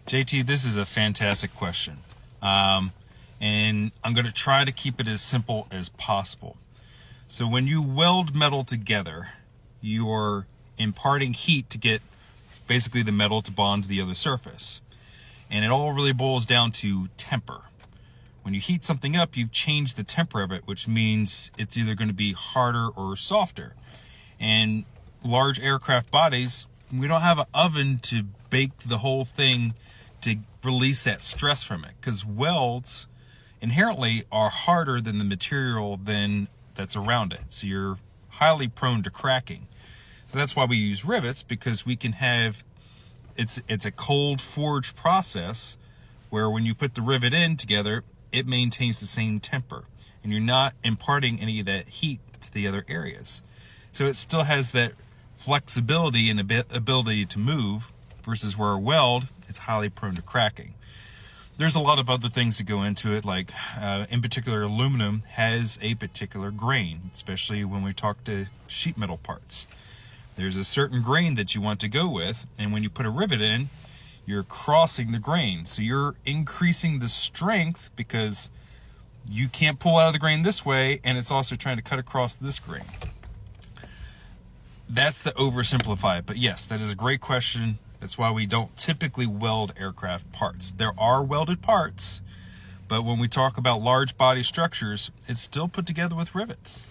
JT, this is a fantastic question. And I'm going to try to keep it as simple as possible. So when you weld metal together, you're imparting heat to get basically the metal to bond to the other surface. And it all really boils down to temper. When you heat something up, you've changed the temper of it, which means it's either going to be harder or softer. And large aircraft bodies, we don't have an oven to bake the whole thing to release that stress from it, because welds inherently are harder than the material that's around it. So you're highly prone to cracking. So that's why we use rivets, because we can have, it's a cold forge process where when you put the rivet in together, it maintains the same temper and you're not imparting any of that heat to the other areas. So it still has that flexibility and ability to move, versus where a weld, it's highly prone to cracking. There's a lot of other things that go into it, like in particular, aluminum has a particular grain, especially when we talk to sheet metal parts. There's a certain grain that you want to go with, and when you put a rivet in, you're crossing the grain. So you're increasing the strength because you can't pull out of the grain this way, and it's also trying to cut across this grain. That's the oversimplify it, but yes, that is a great question. That's why we don't typically weld aircraft parts. There are welded parts, but when we talk about large body structures, it's still put together with rivets.